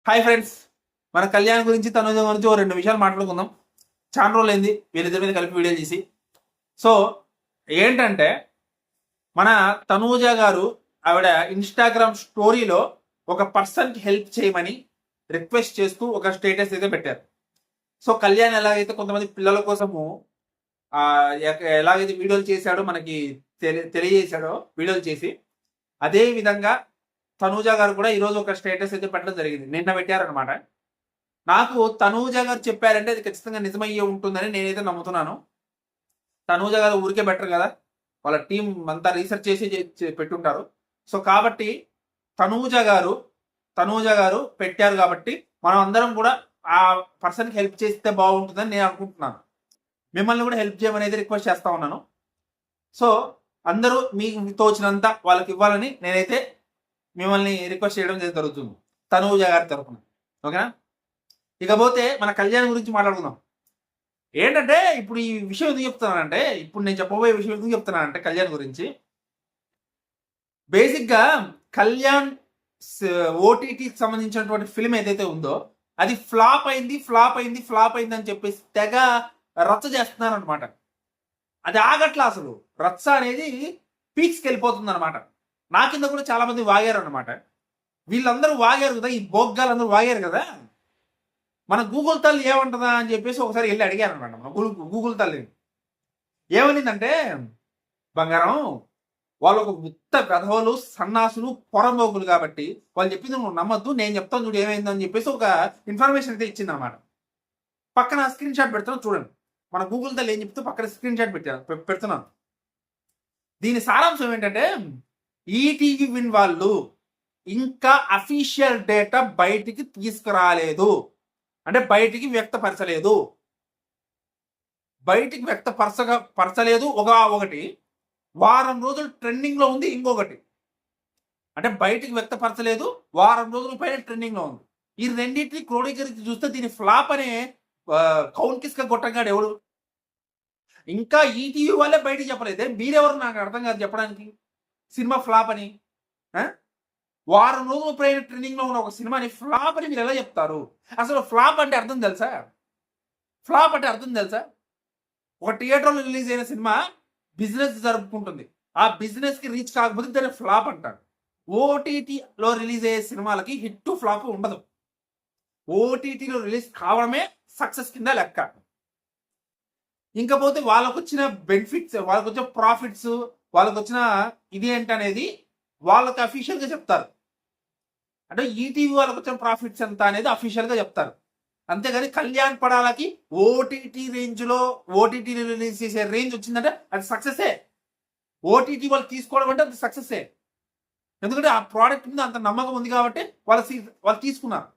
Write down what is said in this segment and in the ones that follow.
Hi friends, మన కళ్యాణ్ గురించి తనుజ గురించి ఓ 2 విషయాలు మాట్లాడుకుందాం. చాలా రోజులైంది వీళ్ళిద్దరి మీద కలిపి వీడియో చేసి. సో ఏంటంటే మన తనూజ గారు ఆవిడ ఇన్స్టాగ్రామ్ స్టోరీలో ఒక పర్సన్కి హెల్ప్ చేయమని రిక్వెస్ట్ చేస్తూ ఒక స్టేటస్ అయితే పెట్టారు. సో కళ్యాణ్ ఎలాగైతే కొంతమంది పిల్లల కోసము ఎలాగైతే వీడియోలు చేశాడో మనకి తెలియజేశాడో వీడియోలు చేసి, అదే విధంగా తనూజ గారు కూడా ఈరోజు ఒక స్టేటస్ అయితే పెట్టడం జరిగింది. నిన్న పెట్టారనమాట. నాకు తనూజ గారు చెప్పారంటే అది ఖచ్చితంగా నిజమయ్యే ఉంటుందని నేనైతే నమ్ముతున్నాను. తనూజ గారు ఊరికే బెటర్ కదా, వాళ్ళ టీం అంతా రీసెర్చ్ చేసి పెట్టుంటారు. సో కాబట్టి తనూజ గారు పెట్టారు కాబట్టి మనం అందరం కూడా ఆ పర్సన్కి హెల్ప్ చేస్తే బాగుంటుందని నేను అనుకుంటున్నాను. మిమ్మల్ని కూడా హెల్ప్ చేయమని అయితే రిక్వెస్ట్ చేస్తా ఉన్నాను. సో అందరూ మీకు తోచినంత వాళ్ళకి ఇవ్వాలని నేనైతే మిమ్మల్ని రిక్వెస్ట్ చేయడం జరుగుతుంది తనూజ గారి తరఫున. ఓకేనా? ఇకపోతే మన కళ్యాణ్ గురించి మాట్లాడుకుందాం. ఏంటంటే ఇప్పుడు ఈ విషయం ఎందుకు చెప్తున్నానంటే, ఇప్పుడు నేను చెప్పబోయే విషయం ఎందుకు చెప్తున్నానంటే కళ్యాణ్ గురించి, బేసిక్గా కళ్యాణ్ ఓటీటీకి సంబంధించినటువంటి ఫిల్మ్ ఏదైతే ఉందో అది ఫ్లాప్ అయింది అని చెప్పేసి తెగ రచ్చ చేస్తున్నారు అనమాట. అది ఆగట్లా, అసలు రచ్చ అనేది పీక్స్కి వెళ్ళిపోతుంది అనమాట. నా కింద కూడా చాలా మంది వాగారు అనమాట. వీళ్ళందరూ వాగారు కదా, ఈ బోగ్గాలందరూ వాగారు కదా, మన గూగుల్ తల్లి ఏమంటుందా అని చెప్పేసి ఒకసారి వెళ్ళి అడిగారు అనమాట. మన గూగుల్ తల్లిని ఏమనిందంటే, బంగారం వాళ్ళు ఒక ఉత్త పెదవులు సన్నాసులు పొరంబోకులు కాబట్టి వాళ్ళు చెప్పింది నువ్వు నమ్మద్దు, నేను చెప్తాను చూడు ఏమైందని చెప్పేసి ఒక ఇన్ఫర్మేషన్ అయితే ఇచ్చింది అనమాట. పక్కన స్క్రీన్ షాట్ పెడుతున్నాను చూడండి. మన గూగుల్ తల్లి ఏం చెప్తే పక్కన స్క్రీన్ షాట్ పెడుతున్నాను. దీని సారాంశం ఏంటంటే, ఈటీవీ విన్ వాళ్ళు ఇంకా అఫీషియల్ డేటా బయటికి తీసుకురాలేదు, అంటే బయటికి వ్యక్తపరచలేదు. ఒకటి వారం రోజులు ట్రెండింగ్ లో ఉంది, ఇంకొకటి అంటే బయటికి వ్యక్తపరచలేదు, వారం రోజుల పైన ట్రెండింగ్ లో ఉంది. ఈ రెండింటిని క్రోడీకరించి చూస్తే దీని ఫ్లాప్ అనే కౌన్ కిస్క గొట్టంగాడు ఎవడు? ఇంకా ఈటీవీ వాళ్ళే బయటికి చెప్పలేదే, మీరెవరు నాకు అర్థం కాదు చెప్పడానికి సినిమా ఫ్లాప్ అని. వారం రోజుల పైన ట్రెండింగ్ లో ఉన్న ఒక సినిమాని ఫ్లాప్ అని మీరు ఎలా చెప్తారు? అసలు ఫ్లాప్ అంటే అర్థం తెలుసా? ఒక థియేటర్లో రిలీజ్ అయిన సినిమా బిజినెస్ జరుపుకుంటుంది, ఆ బిజినెస్ కి రీచ్ కాకపోతే దాన్ని ఫ్లాప్ అంటారు. ఓటీటీలో రిలీజ్ అయ్యే సినిమాలకి హిట్ ఫ్లాప్ ఉండదు. ఓటీటీలో రిలీజ్ కావడమే సక్సెస్ కింద లెక్క. ఇంకపోతే వాళ్ళకు వచ్చిన బెనిఫిట్స్, వాళ్ళకు వచ్చిన ప్రాఫిట్స్, వాళ్ళకు వచ్చిన ఇది ఏంటనేది వాళ్ళకి అఫీషియల్గా చెప్తారు. అంటే ఈటీవీ వాళ్ళకి వచ్చిన ప్రాఫిట్స్ ఎంత అనేది అఫీషియల్గా చెప్తారు. అంతేగాని కళ్యాణ్ పడాలకి ఓటీటీ రిలీజ్ చేసే రేంజ్ వచ్చిందంటే అది సక్సెసే. ఓటీటీ వాళ్ళు తీసుకోవడం అంటే అది సక్సెసే. ఎందుకంటే ఆ ప్రోడక్ట్ మీద అంత నమ్మకం ఉంది కాబట్టి వాళ్ళు తీసుకున్నారు.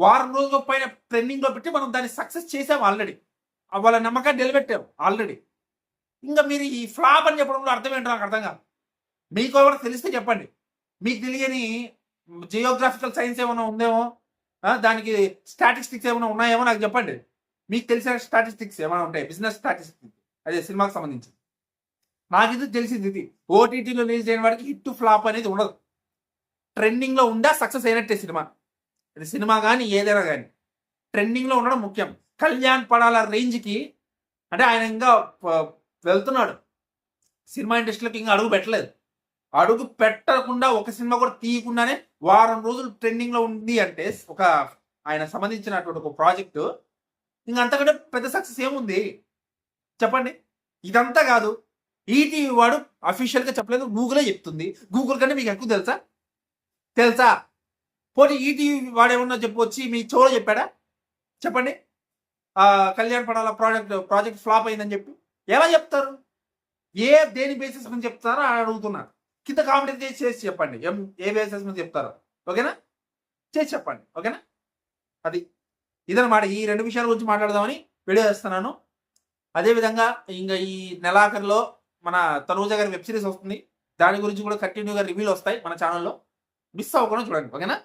వారం రోజుల పైన ట్రెండింగ్లో పెట్టి మనం దాన్ని సక్సెస్ చేసాము ఆల్రెడీ, వాళ్ళ నమ్మకాన్ని నిలబెట్టాము ఆల్రెడీ. ఇంకా మీరు ఈ ఫ్లాప్ అని చెప్పడంలో అర్థం ఏంటో నాకు అర్థం కాదు. మీకు ఎవరు తెలిస్తే చెప్పండి. మీకు తెలియని జియోగ్రాఫికల్ సైన్స్ ఏమైనా ఉందేమో, దానికి స్టాటిస్టిక్స్ ఏమైనా ఉన్నాయేమో నాకు చెప్పండి. మీకు తెలిసిన స్టాటిస్టిక్స్ ఏమైనా ఉంటాయి, బిజినెస్ స్టాటిస్టిక్స్, అదే సినిమాకి సంబంధించి. నాకు ఇది తెలిసింది, ఇది ఓటీటీలో రిలీజ్ అయిన వాడికి హిట్ ఫ్లాప్ అనేది ఉండదు. ట్రెండింగ్లో ఉందా సక్సెస్ అయినట్టే సినిమా. అది సినిమా కానీ ఏదైనా కానీ ట్రెండింగ్లో ఉండడం ముఖ్యం. కళ్యాణ్ పడాల రేంజ్కి అంటే ఆయన ఇంకా వెళ్తున్నాడు, సినిమా ఇండస్ట్రీలోకి ఇంకా అడుగు పెట్టలేదు. అడుగు పెట్టకుండా ఒక సినిమా కూడా తీయకుండానే వారం రోజులు ట్రెండింగ్లో ఉంది అంటే ఒక ఆయన సంబంధించినటువంటి ఒక ప్రాజెక్టు, ఇంకా అంతకంటే పెద్ద సక్సెస్ ఏముంది చెప్పండి? ఇదంతా కాదు, ఈటీవీ వాడు అఫీషియల్గా చెప్పలేదు, గూగులే చెప్తుంది. గూగుల్ కంటే మీకు ఎక్కువ తెలుసా? పోటీ ఈటీవీ వాడేమన్నా చెప్పొచ్చి మీ చెవులో చెప్పాడా? చెప్పండి. కళ్యాణ్ పడాల ప్రాజెక్ట్ ఫ్లాప్ అయిందని చెప్పి ఎలా చెప్తారు? దేని బేసిస్ మీద చెప్తారో అడుగుతున్నారు. కింద కామెంట్ చేసి చెప్పండి ఏ బేసిస్ మీద చెప్తారో. ఓకేనా? చేసి చెప్పండి. ఓకేనా? ఇదన్నమాట. ఈ 2 విషయాల గురించి మాట్లాడదామని వీడియో చేస్తున్నాను. అదేవిధంగా ఇంకా ఈ నెలాఖరులో మన తనూజ గారి వెబ్ సిరీస్ వస్తుంది, దాని గురించి కూడా కంటిన్యూగా రివ్యూలు వస్తాయి మన ఛానల్లో. మిస్ అవ్వకుండా చూడండి. ఓకేనా?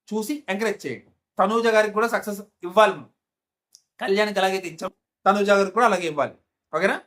చూసి ఎంకరేజ్ చేయండి. తనూజ గారికి కూడా సక్సెస్ ఇవ్వాలి. కళ్యాణ్కి ఎలాగైతే ఇచ్చాం తనూజ గారికి కూడా అలాగే ఇవ్వాలి. ఓకేనా?